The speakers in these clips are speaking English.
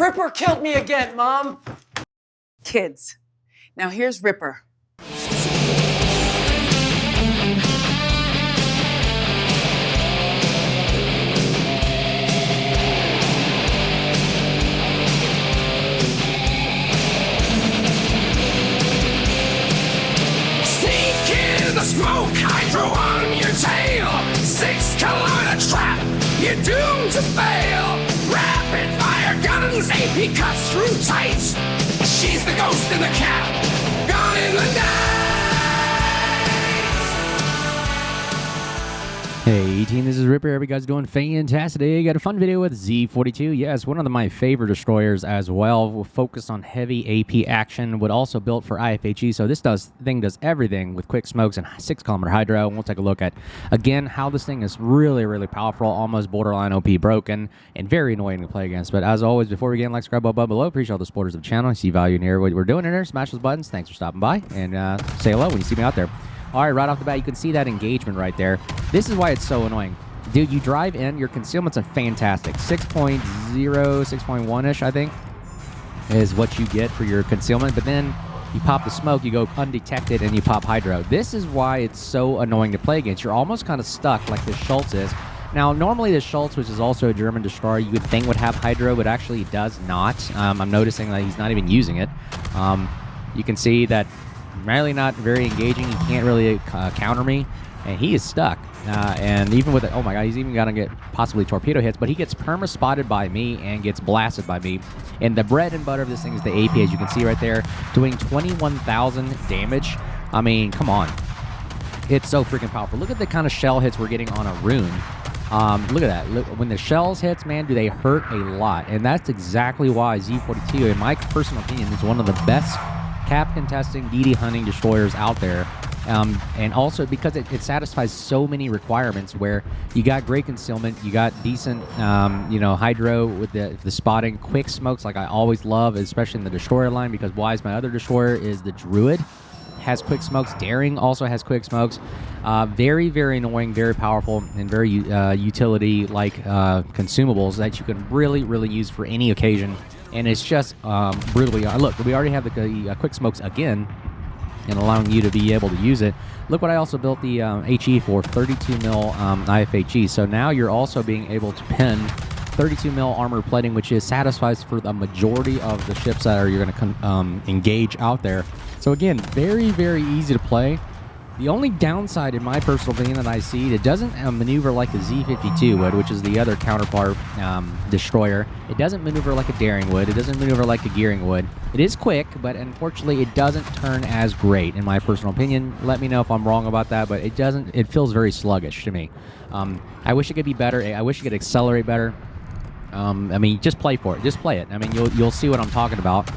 Ripper killed me again, Mom! Kids. Now here's Ripper. The smoke, hydro on your tail. 6-kilometer trap, you're doomed to fail. Rapid fire guns, AP cuts through tight. She's the ghost in the cap, gone in the night. Hey team, this is Ripper. Hope you guys doing fantastic today. Got a fun video with Z-42. Yes, one of my favorite destroyers as well. We're focused on heavy AP action, but also built for IFHE. So this thing does everything with quick smokes and 6-kilometer hydro. And we'll take a look at, again, how this thing is really, really powerful, almost borderline OP broken, and very annoying to play against. But as always, before we begin, like, subscribe above below. Appreciate all the supporters of the channel. I see value in here. What we're doing in here, smash those buttons. Thanks for stopping by, and say hello when you see me out there. All right, right off the bat, you can see that engagement right there. This is why it's so annoying. Dude, you drive in, your concealment's a fantastic. 6.0, 6.1-ish, I think, is what you get for your concealment. But then you pop the smoke, you go undetected, and you pop hydro. This is why it's so annoying to play against. You're almost kind of stuck like the Schultz is. Now, normally the Schultz, which is also a German destroyer, you would think would have hydro, but actually it does not. I'm noticing that he's not even using it. You can see that really not very engaging. He can't really counter me, and he is stuck. And even with it, oh my god, he's even gonna get possibly torpedo hits, but he gets perma spotted by me and gets blasted by me. And the bread and butter of this thing is the AP, as you can see right there, doing 21,000 damage. I mean, come on, it's so freaking powerful. Look at the kind of shell hits we're getting on a rune. Look at that. Look, when the shells hits, man, do they hurt a lot. And that's exactly why Z-42, in my personal opinion, is one of the best cap contesting, DD hunting destroyers out there. And also because it satisfies so many requirements where you got great concealment, you got decent, hydro with the spotting, quick smokes like I always love, especially in the destroyer line, because Wise, my other destroyer, is the Druid, has quick smokes. Daring also has quick smokes. Very, very annoying, very powerful, and very utility-like consumables that you can really, really use for any occasion. And it's just brutally... look, we already have the quick smokes again, and allowing you to be able to use it. Look what I also built the HE for, 32 mil IFHE. So now you're also being able to pin 32 mil armor plating, which is satisfies for the majority of the ships that you're going to engage out there. So again, very, very easy to play. The only downside, in my personal opinion, that I see, it doesn't maneuver like the Z-52 would, which is the other counterpart destroyer. It doesn't maneuver like a Daring would. It doesn't maneuver like a Gearing would. It is quick, but unfortunately, it doesn't turn as great, in my personal opinion. Let me know if I'm wrong about that, but it doesn't. It feels very sluggish to me. I wish it could be better. I wish it could accelerate better. I mean, just play for it. Just play it. I mean, you'll see what I'm talking about.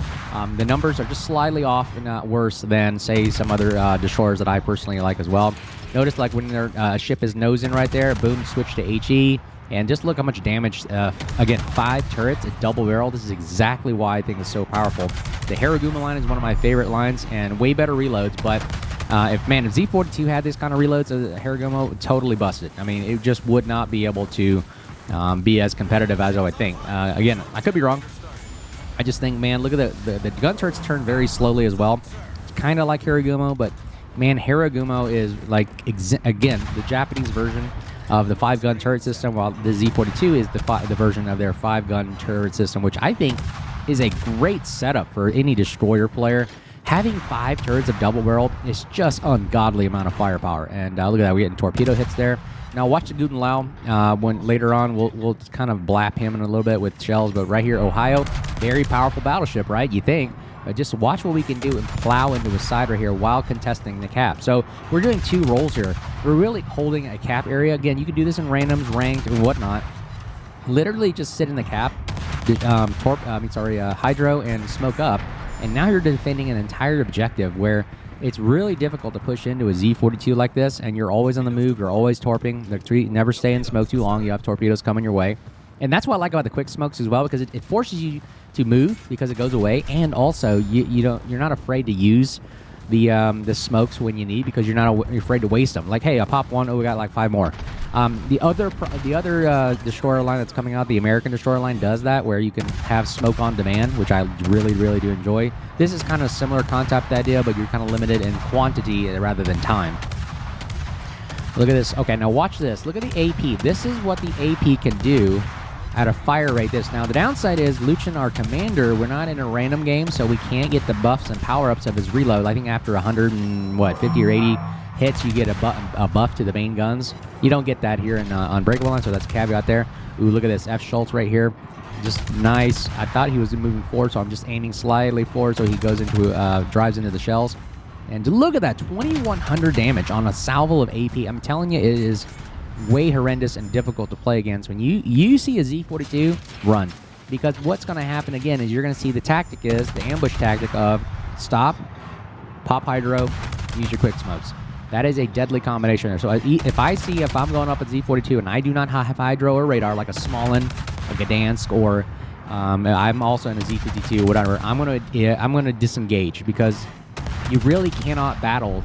The numbers are just slightly off and not worse than, say, some other destroyers that I personally like as well. Notice, like, when their ship is nosing right there, boom, switch to HE, and just look how much damage. Again, 5 turrets, a double barrel. This is exactly why I think it's so powerful. The Hydroacoustic line is one of my favorite lines, and way better reloads, but if Z-42 had this kind of reloads, Hydroacoustic would totally bust it. I mean, it just would not be able to be as competitive as I would think. Again, I could be wrong. I just think, man, look at the gun turrets turn very slowly as well. It's kind of like Hydroacoustic, but man, Hydroacoustic is like, again, the Japanese version of the 5-gun turret system, while the Z-42 is the version of their 5-gun turret system, which I think is a great setup for any destroyer player. Having 5 turrets of double barreled is just ungodly amount of firepower. And look at that, we're getting torpedo hits there. Now watch the Guten Lao. When later on we'll kind of blap him in a little bit with shells, but right here, Ohio, very powerful battleship, right? You think? But just watch what we can do and plow into his side right here while contesting the cap. So we're doing 2 roles here. We're really holding a cap area. Again, you can do this in randoms, ranked, and whatnot. Literally just sit in the cap, hydro, and smoke up. And now you're defending an entire objective where it's really difficult to push into a Z-42 like this, and you're always on the move, you're always torping. The never stay in smoke too long, you have torpedoes coming your way. And that's what I like about the quick smokes as well, because it forces you to move because it goes away, and also you're not afraid to use the smokes when you need, because you're not afraid to waste them. Like, hey, I pop one, oh, we got like 5 more. The other destroyer line that's coming out, the American destroyer line, does that, where you can have smoke on demand, which I really, really do enjoy. This is kind of similar concept idea, but you're kind of limited in quantity rather than time. Look at this. Okay, now watch this. Look at the AP. This is what the AP can do at a fire rate this. Now, the downside is Luchin, our commander, we're not in a random game, so we can't get the buffs and power-ups of his reload. I think after 50 or 80 hits, you get a buff to the main guns. You don't get that here in Unbreakable Line, so that's a caveat there. Ooh, look at this. F. Schultz right here. Just nice. I thought he was moving forward, so I'm just aiming slightly forward so he goes into, drives into the shells. And look at that, 2,100 damage on a salvo of AP. I'm telling you, it is way horrendous and difficult to play against. When you see a Z-42, run. Because what's going to happen again is you're going to see the tactic is the ambush tactic of stop, pop hydro, use your quick smokes. That is a deadly combination there. So if I'm going up at Z-42 and I do not have hydro or radar like a Smolin, a Gdansk, or I'm also in a Z-52, whatever, I'm gonna disengage because you really cannot battle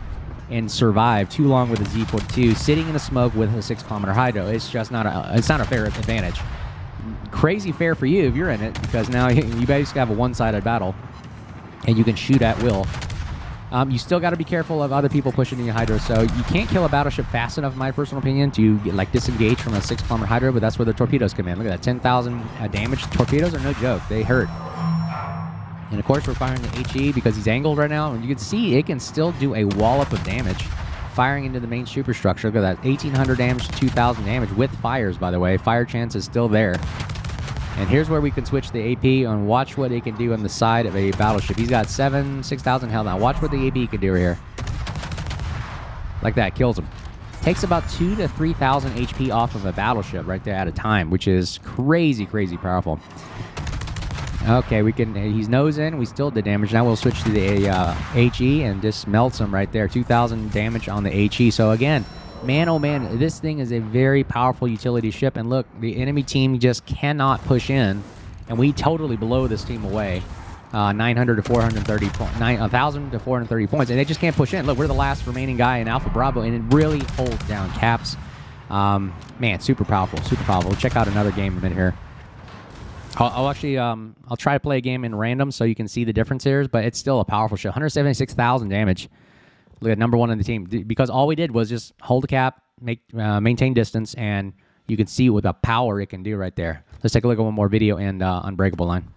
and survive too long with a Z-42 sitting in the smoke with a 6-kilometer hydro. It's just not a fair advantage. Crazy fair for you if you're in it, because now you basically have a one-sided battle and you can shoot at will. You still got to be careful of other people pushing in your hydro, so you can't kill a battleship fast enough, in my personal opinion, to get, disengage from a 6-kilometer hydro, but that's where the torpedoes come in. Look at that, 10,000 damage. Torpedoes are no joke. They hurt. And of course, we're firing the HE because he's angled right now, and you can see it can still do a wallop of damage firing into the main superstructure. Look at that, 1,800 damage to 2,000 damage with fires, by the way. Fire chance is still there. And here's where we can switch the AP and watch what it can do on the side of a battleship. He's got 6,000 health now. Watch what the AP can do right here. Like that, kills him. Takes about 2,000 to 3,000 HP off of a battleship right there at a time, which is crazy, crazy powerful. Okay, he's nose in. We still did damage. Now we'll switch to the HE and just melts him right there. 2,000 damage on the HE. So again, man, oh man, this thing is a very powerful utility ship. And look, the enemy team just cannot push in. And we totally blow this team away. 900 to 430 points. 1,000 to 430 points. And they just can't push in. Look, we're the last remaining guy in Alpha Bravo. And it really holds down caps. Man, super powerful, super powerful. We'll check out another game in a minute here. I'll actually, I'll try to play a game in random so you can see the difference here, but it's still a powerful ship. 176,000 damage. Look at number one in the team. Because all we did was just hold the cap, maintain distance, and you can see what the power it can do right there. Let's take a look at one more video and Unbreakable Line.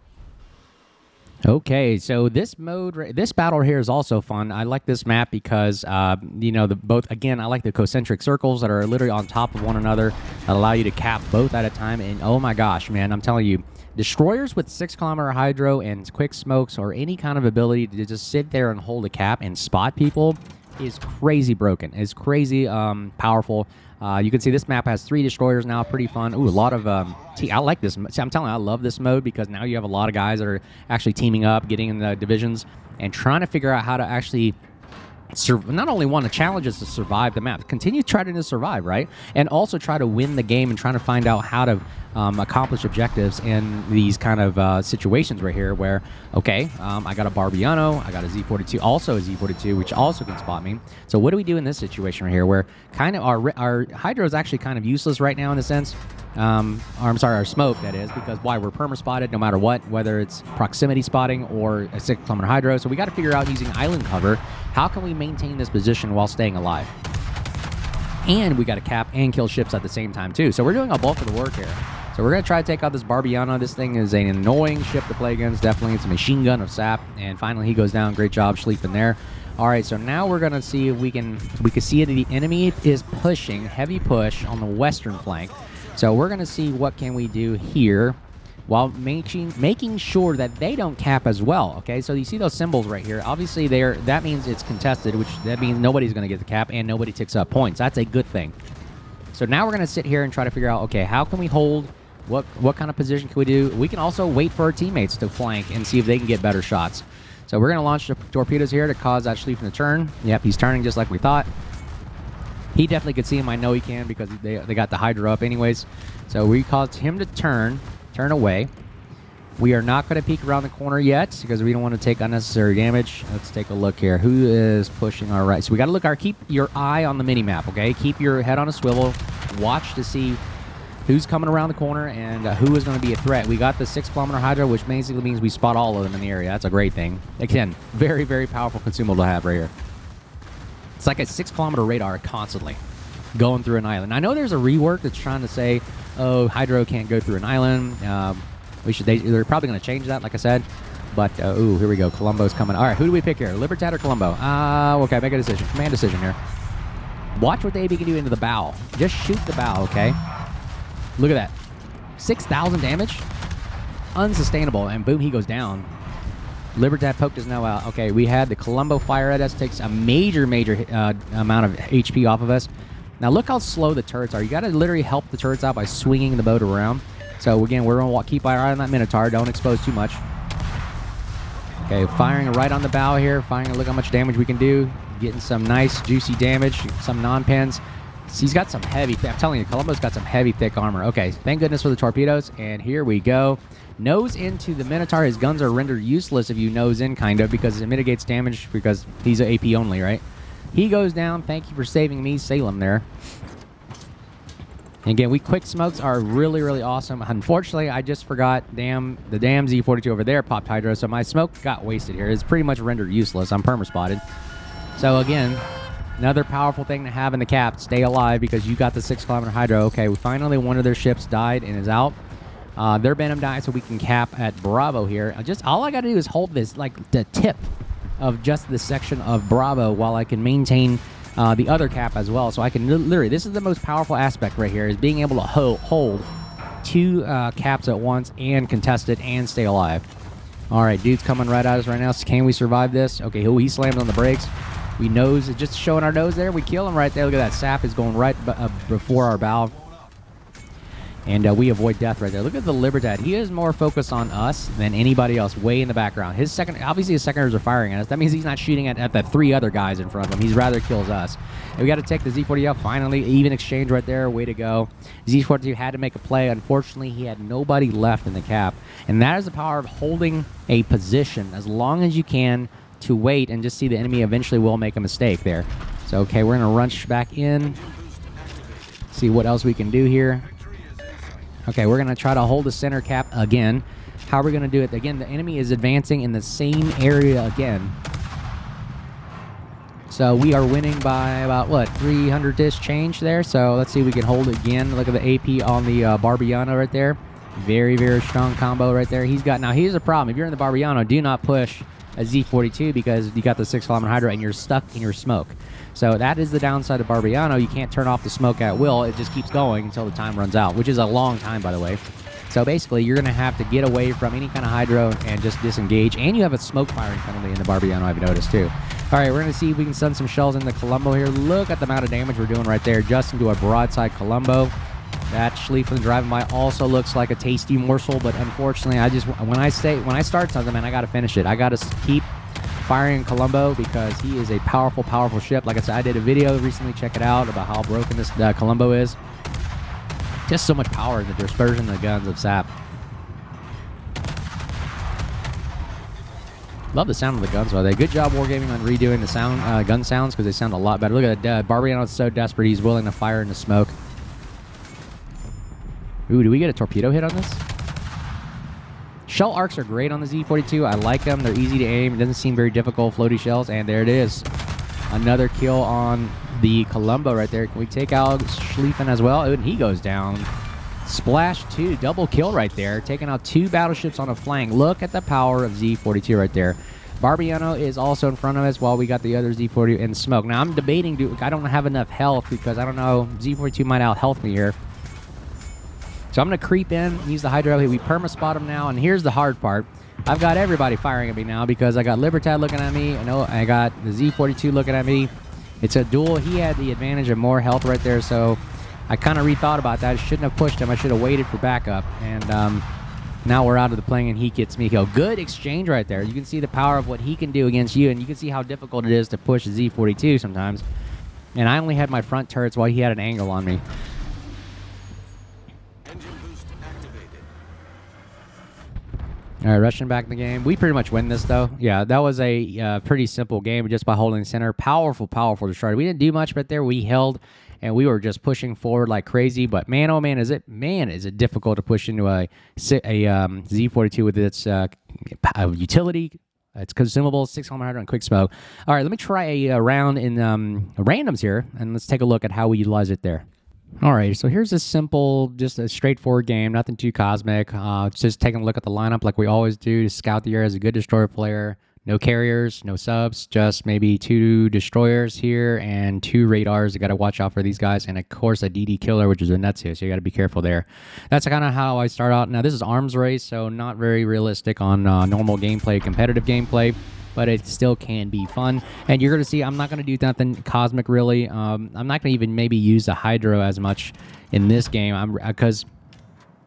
Okay, so this battle here is also fun. I like this map because, again, I like the concentric circles that are literally on top of one another that allow you to cap both at a time. And oh my gosh, man, I'm telling you, destroyers with 6-kilometer hydro and quick smokes or any kind of ability to just sit there and hold a cap and spot people is crazy broken. It's crazy powerful. You can see this map has 3 destroyers now. Pretty fun. Ooh, a lot of... I like this. See, I'm telling you, I love this mode because now you have a lot of guys that are actually teaming up, getting in the divisions, and trying to figure out how to actually... not only want to challenge us to survive the map, continue trying to survive, right? And also try to win the game and trying to find out how to accomplish objectives in these kind of situations right here where, okay, I got a Barbiano, I got a Z-42, also a Z-42, which also can spot me. So what do we do in this situation right here where kind of our hydro is actually kind of useless right now in a sense? Our smoke, that is, because why? We're perma-spotted no matter what, whether it's proximity spotting or a 6-kilometer hydro. So we got to figure out using island cover, how can we maintain this position while staying alive? And we got to cap and kill ships at the same time, too. So we're doing a bulk of the work here. So we're going to try to take out this Barbiano. This thing is an annoying ship to play against. Definitely, it's a machine gun of sap. And finally, he goes down. Great job sleeping there. All right, so now we're going to see if we can see the enemy is pushing, heavy push on the western flank. So we're going to see what can we do here while making sure that they don't cap as well, okay? So you see those symbols right here. Obviously, that means it's contested, which that means nobody's going to get the cap and nobody ticks up points. That's a good thing. So now we're going to sit here and try to figure out, okay, how can we hold? What kind of position can we do? We can also wait for our teammates to flank and see if they can get better shots. So we're going to launch the torpedoes here to cause that Schlieffen to turn. Yep, he's turning just like we thought. He definitely could see him. I know he can because they got the hydro up anyways. So we caused him to turn away. We are not going to peek around the corner yet because we don't want to take unnecessary damage. Let's take a look here. Who is pushing our right? So we got to keep your eye on the mini-map, okay? Keep your head on a swivel. just watch to see who's coming around the corner and who is going to be a threat. We got the 6-kilometer Hydra, which basically means we spot all of them in the area. That's a great thing. Again, very, very powerful consumable to have right here. It's like a 6-kilometer radar constantly going through an island. I know there's a rework that's trying to say, oh, Hydro can't go through an island. They're probably going to change that, like I said. But, ooh, here we go. Columbo's coming. All right, who do we pick here? Libertad or Columbo? Okay, make a decision. Command decision here. Watch what the AB can do into the bow. Just shoot the bow, okay? Look at that. 6,000 damage? Unsustainable. And boom, he goes down. Libertad poked his nose out. Okay, we had the Columbo fire at us. Takes a major amount of HP off of us. Now, look how slow the turrets are. You got to literally help the turrets out by swinging the boat around. So, again, we're going to keep our eye on that Minotaur. Don't expose too much. Okay, firing right on the bow here. Firing, look how much damage we can do. Getting some nice, juicy damage. Some non-pens. He's got some heavy, I'm telling you, Columbo's got some heavy, thick armor. Okay, thank goodness for the torpedoes, and here we go. Nose into the Minotaur. His guns are rendered useless if you nose in, kind of, because it mitigates damage because he's an AP only, right? He goes down. Thank you for saving me, Salem, there. And again, quick smokes are really, really awesome. Unfortunately, I just forgot the damn Z-42 over there popped Hydro, so my smoke got wasted here. It's pretty much rendered useless. I'm perma-spotted. So, again, another powerful thing to have in the cap. Stay alive because you got the 6-kilometer Hydro. Okay, finally one of their ships died and is out. Their Venom died, so we can cap at Bravo here. All I got to do is hold this, like the tip of just this section of Bravo while I can maintain the other cap as well. So I can literally, this is the most powerful aspect right here, is being able to hold 2 caps at once and contest it and stay alive. All right, dude's coming right at us right now. So can we survive this? Okay, he slammed on the brakes. We nose, just showing our nose there. We kill him right there. Look at that. Sap is going right before our bow. And we avoid death right there. Look at the Libertad. He is more focused on us than anybody else way in the background. Obviously his seconders are firing at us. That means he's not shooting at the 3 other guys in front of him. He's rather kills us. And we got to take the Z-42 out. Finally, even exchange right there. Way to go. Z-42 had to make a play. Unfortunately, he had nobody left in the cap. And that is the power of holding a position as long as you can to wait and just see the enemy eventually will make a mistake there. So, okay, we're going to rush back in. See what else we can do here. Okay, we're going to try to hold the center cap again. How are we going to do it? Again, the enemy is advancing in the same area again. So we are winning by about, what, 300-ish change there. So let's see if we can hold it again. Look at the AP on the Barbiano right there. Very, very strong combo right there. Now, here's a problem. If you're in the Barbiano, do not push a Z-42 because you got the 6-kilometer Hydra and you're stuck in your smoke. So that is the downside of Barbiano. You can't turn off the smoke at will. It just keeps going until the time runs out, which is a long time, by the way. So basically, you're going to have to get away from any kind of Hydro and just disengage. And you have a smoke firing penalty in the Barbiano, I've noticed, too. All right, we're going to see if we can send some shells into Columbo here. Look at the amount of damage we're doing right there just into a broadside Columbo. That Schlieffen driving by also looks like a tasty morsel, but unfortunately, when I start something, man, I got to finish it. I got to keep firing Columbo because he is a powerful, powerful ship. Like I said, I did a video recently. Check it out about how broken this Columbo is. Just so much power in the dispersion of the guns of Sap. Love the sound of the guns, by the way. Good job Wargaming on redoing the sound, gun sounds because they sound a lot better. Look at that. Barbiano's so desperate, he's willing to fire into smoke. Ooh, do we get a torpedo hit on this? Shell arcs are great on the Z-42. I like them. They're easy to aim. It doesn't seem very difficult. Floaty shells. And there it is. Another kill on the Columbo right there. Can we take out Schlieffen as well? Oh, and he goes down. Splash 2. Double kill right there. Taking out 2 battleships on a flank. Look at the power of Z-42 right there. Barbiano is also in front of us while we got the other Z-42 in smoke. Now, I'm debating. I don't have enough health because I don't know. Z-42 might out-health me here. So I'm going to creep in, use the Hydro. We perma-spot him now, and here's the hard part. I've got everybody firing at me now because I got Libertad looking at me. I got the Z-42 looking at me. It's a duel. He had the advantage of more health right there, so I kind of rethought about that. I shouldn't have pushed him. I should have waited for backup. And now we're out of the plane, and he gets me killed. Good exchange right there. You can see the power of what he can do against you, and you can see how difficult it is to push a Z-42 sometimes. And I only had my front turrets while he had an angle on me. All right, rushing back in the game. We pretty much win this, though. Yeah, that was a pretty simple game just by holding center. Powerful, powerful destroyer. We didn't do much, but there we held, and we were just pushing forward like crazy. But man, oh man, is it difficult to push into a Z-42 with its utility. It's consumable, 6 kilometer and quick smoke. All right, let me try a round in randoms here, and let's take a look at how we utilize it there. All right, so here's a simple, just a straightforward game, nothing too cosmic. Just taking a look at the lineup like we always do to scout the area as a good destroyer player. No carriers, no subs, just maybe 2 destroyers here and 2 radars. You got to watch out for these guys. And, of course, a DD killer, which is a Netsu, so you got to be careful there. That's kind of how I start out. Now, this is arms race, so not very realistic on normal gameplay, competitive gameplay, but it still can be fun. And you're going to see I'm not going to do nothing cosmic, really. I'm not going to even maybe use the Hydro as much in this game because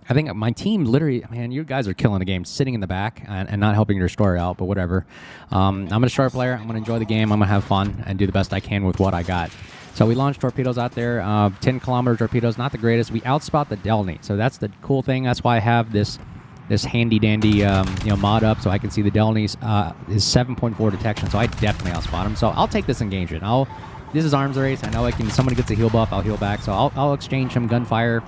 I think my team literally, man, you guys are killing the game, sitting in the back and not helping your destroyer out, but whatever. I'm a destroyer player. I'm going to enjoy the game. I'm going to have fun and do the best I can with what I got. So we launched torpedoes out there, 10-kilometer torpedoes, not the greatest. We outspot the Delny, so that's the cool thing. That's why I have this handy-dandy mod up so I can see the Delny's is 7.4 detection, so I definitely outspot him. So I'll take this engagement. This is arms race. I know somebody gets a heal buff, I'll heal back. So I'll exchange some gunfire.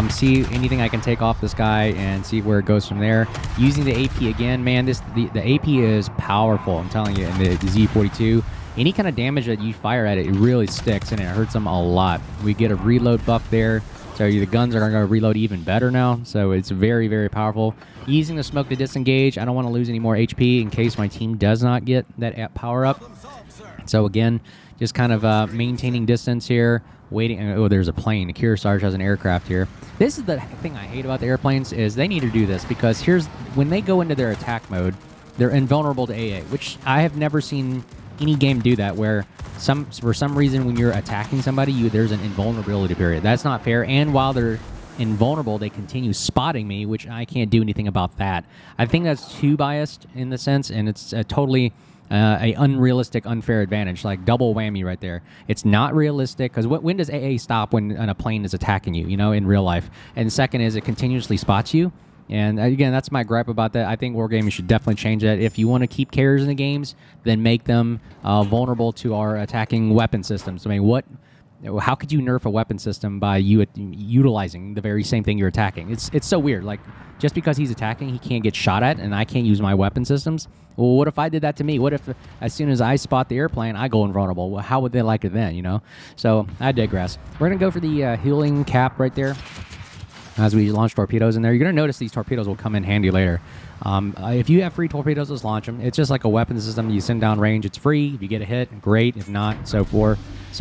See anything I can take off this guy and see where it goes from there. Using the AP again, man, the AP is powerful, I'm telling you, in the Z-42. Any kind of damage that you fire at it, it really sticks and it hurts them a lot. We get a reload buff there, so the guns are going to reload even better now, so it's very, very powerful. Using the smoke to disengage, I don't want to lose any more HP in case my team does not get that power up. So again, just kind of maintaining distance here. Waiting. Oh, there's a plane. The Kearsarge has an aircraft here. This is the thing I hate about the airplanes is they need to do this because when they go into their attack mode, they're invulnerable to AA, which I have never seen any game do that. Where for some reason when you're attacking somebody, there's an invulnerability period. That's not fair. And while they're invulnerable, they continue spotting me, which I can't do anything about that. I think that's too biased in the sense, and it's totally a unrealistic, unfair advantage, like double whammy right there. It's not realistic because when does AA stop when a plane is attacking you, in real life? And second is it continuously spots you. And again, that's my gripe about that. I think Wargaming should definitely change that. If you want to keep carriers in the games, then make them vulnerable to our attacking weapon systems. I mean, how could you nerf a weapon system by utilizing the very same thing you're attacking? It's so weird. Like, just because he's attacking, he can't get shot at, and I can't use my weapon systems. Well, what if I did that to me? What if as soon as I spot the airplane, I go invulnerable? Well, how would they like it then, So I digress. We're going to go for the healing cap right there as we launch torpedoes in there. You're going to notice these torpedoes will come in handy later. If you have free torpedoes, just launch them. It's just like a weapon system. You send down range. It's free. If you get a hit, great. If not, so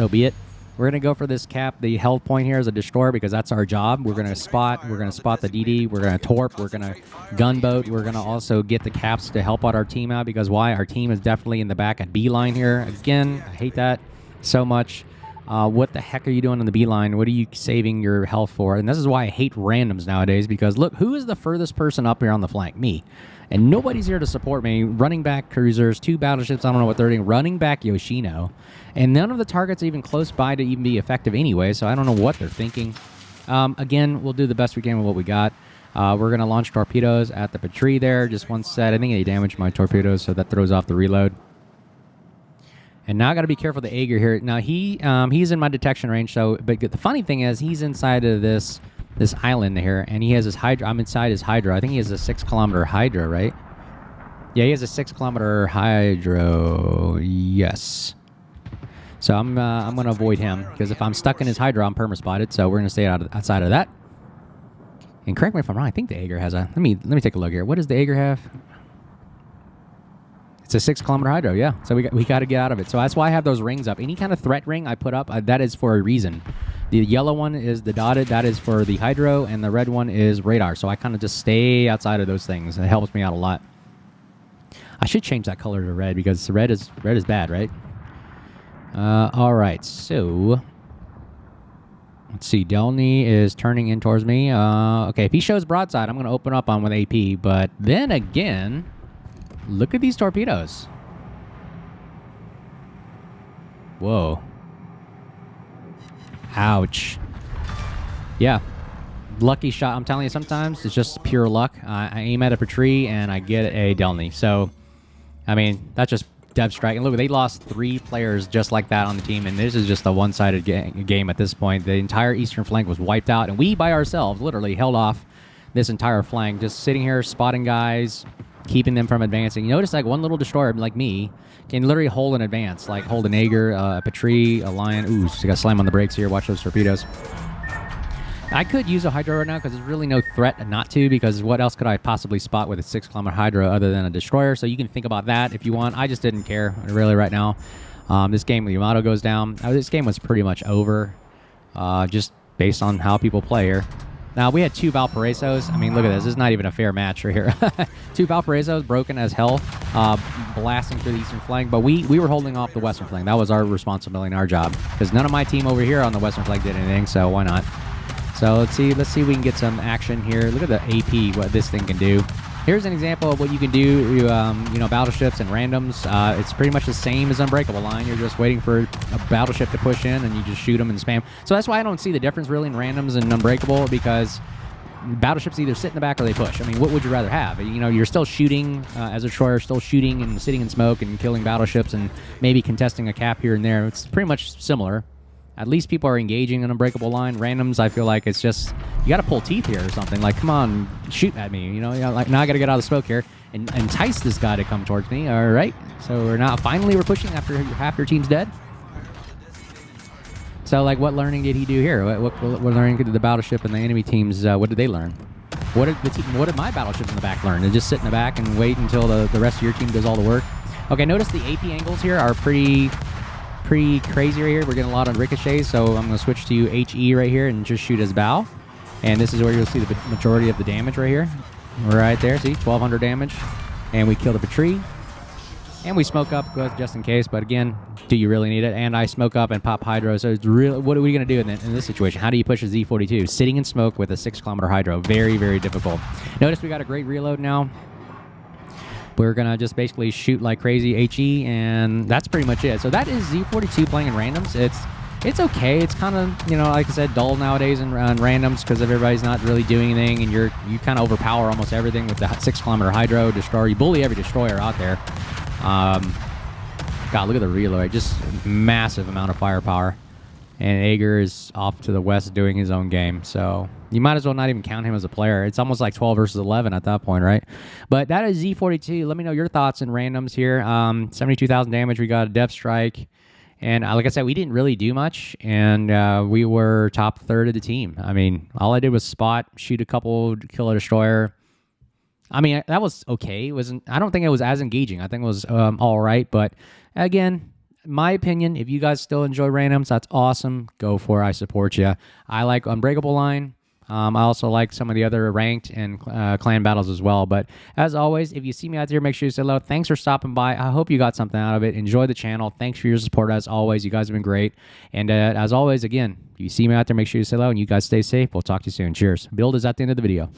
be it. We're going to go for this cap. The health point here is a destroyer because that's our job. We're going to spot the DD. We're going to torp. We're going to gunboat. We're going to also get the caps to help out our team out because why? Our team is definitely in the back at B line here. Again, I hate that so much. What the heck are you doing on the B line? What are you saving your health for? And this is why I hate randoms nowadays because look, who is the furthest person up here on the flank? Me. And nobody's here to support me. Running back cruisers, 2 battleships, I don't know what they're doing. Running back Yoshino. And none of the targets are even close by to even be effective anyway, so I don't know what they're thinking. Again, we'll do the best we can with what we got. We're going to launch torpedoes at the Patrie there. Just one set. I think they damaged my torpedoes, so that throws off the reload. And now I got to be careful of the Aegir here. Now, he's in my detection range, but the funny thing is he's inside of this island here, and he has his Hydra. I'm inside his Hydra. I think he has a 6-kilometer Hydra, right? Yeah, he has a 6-kilometer Hydro. Yes. So I'm going to avoid him because if I'm stuck in his Hydra, I'm perma-spotted. So we're going to stay outside of that. And correct me if I'm wrong. I think the Aegir has a. Let me take a look here. What does the Aegir have? It's a 6-kilometer Hydro. Yeah. So we got to get out of it. So that's why I have those rings up. Any kind of threat ring I put up, that is for a reason. The yellow one is the dotted. That is for the Hydro, and the red one is radar. So I kind of just stay outside of those things. It helps me out a lot. I should change that color to red because red is bad, right? All right. So let's see. Delny is turning in towards me. Okay. If he shows broadside, I'm going to open up on with AP. But then again, look at these torpedoes. Whoa. Ouch. Yeah. lucky shot. I'm telling you, sometimes it's just pure luck. I aim at a tree and I get a Delny. So, I mean, that's just dev strike. And look, they lost 3 players just like that on the team, and this is just a one-sided game at this point. The entire eastern flank was wiped out, and we by ourselves literally held off this entire flank, just sitting here spotting guys, keeping them from advancing. You notice like one little destroyer like me can literally hold an advance, like hold an Aegir, a Patrie, a Lion. Ooh, so you got to slam on the brakes here. Watch those torpedoes. I could use a Hydra right now because there's really no threat not to, because what else could I possibly spot with a 6-kilometer Hydra other than a destroyer? So you can think about that if you want. I just didn't care really right now. This game, the Yamato goes down. This game was pretty much over just based on how people play here. Now, we had 2 Valparaisos. I mean, look at this. This is not even a fair match right here. 2 Valparaisos broken as hell, blasting through the eastern flank. But we were holding off the western flank. That was our responsibility and our job, because none of my team over here on the western flank did anything, so why not? So let's see if we can get some action here. Look at the AP, what this thing can do. Here's an example of what you can do, you know, battleships and randoms. It's pretty much the same as Unbreakable Line. You're just waiting for a battleship to push in, and you just shoot them and spam. So that's why I don't see the difference really in randoms and Unbreakable, because battleships either sit in the back or they push. I mean, what would you rather have? You know, you're still shooting as a destroyer, still shooting and sitting in smoke and killing battleships and maybe contesting a cap here and there. It's pretty much similar. At least people are engaging in Unbreakable Line. Randoms, I feel like it's just, you got to pull teeth here or something. Like, come on, shoot at me. You know, like, now I got to get out of the smoke here and entice this guy to come towards me. All right. So we're pushing after half your team's dead. So, like, what learning did he do here? What learning did the battleship and the enemy teams, what did they learn? What did my battleships in the back learn? They just sit in the back and wait until the rest of your team does all the work? Okay, notice the AP angles here are pretty crazy right here. We're getting a lot of ricochets, so I'm going to switch to HE right here and just shoot as bow. And this is where you'll see the majority of the damage right here. Right there, see, 1,200 damage. And we kill the Patrie. And we smoke up just in case, but again, do you really need it? And I smoke up and pop Hydro, so it's really, what are we going to do in this situation? How do you push a Z-42? Sitting in smoke with a 6-kilometer Hydro. Very, very difficult. Notice we got a great reload now. We're going to just basically shoot like crazy HE, and that's pretty much it. So that is Z-42 playing in randoms. It's okay. It's kind of, you know, like I said, dull nowadays in randoms because everybody's not really doing anything, and you kind of overpower almost everything with the 6-kilometer Hydro destroyer. You bully every destroyer out there. God, look at the reload. Just massive amount of firepower. And Aegir is off to the west doing his own game. So you might as well not even count him as a player. It's almost like 12 versus 11 at that point, right? But that is Z-42. Let me know your thoughts in randoms here. 72,000 damage. We got a depth strike. And like I said, we didn't really do much. And we were top third of the team. I mean, all I did was spot, shoot a couple, kill a destroyer. I mean, that was okay. I don't think it was as engaging. I think it was all right. But again, my opinion, if you guys still enjoy randoms, that's awesome. Go for it. I support you. I like Unbreakable Line. I also like some of the other ranked and clan battles as well. But as always, if you see me out there, make sure you say hello. Thanks for stopping by. I hope you got something out of it. Enjoy the channel. Thanks for your support as always. You guys have been great. And as always, again, if you see me out there, make sure you say hello and you guys stay safe. We'll talk to you soon. Cheers. Build is at the end of the video.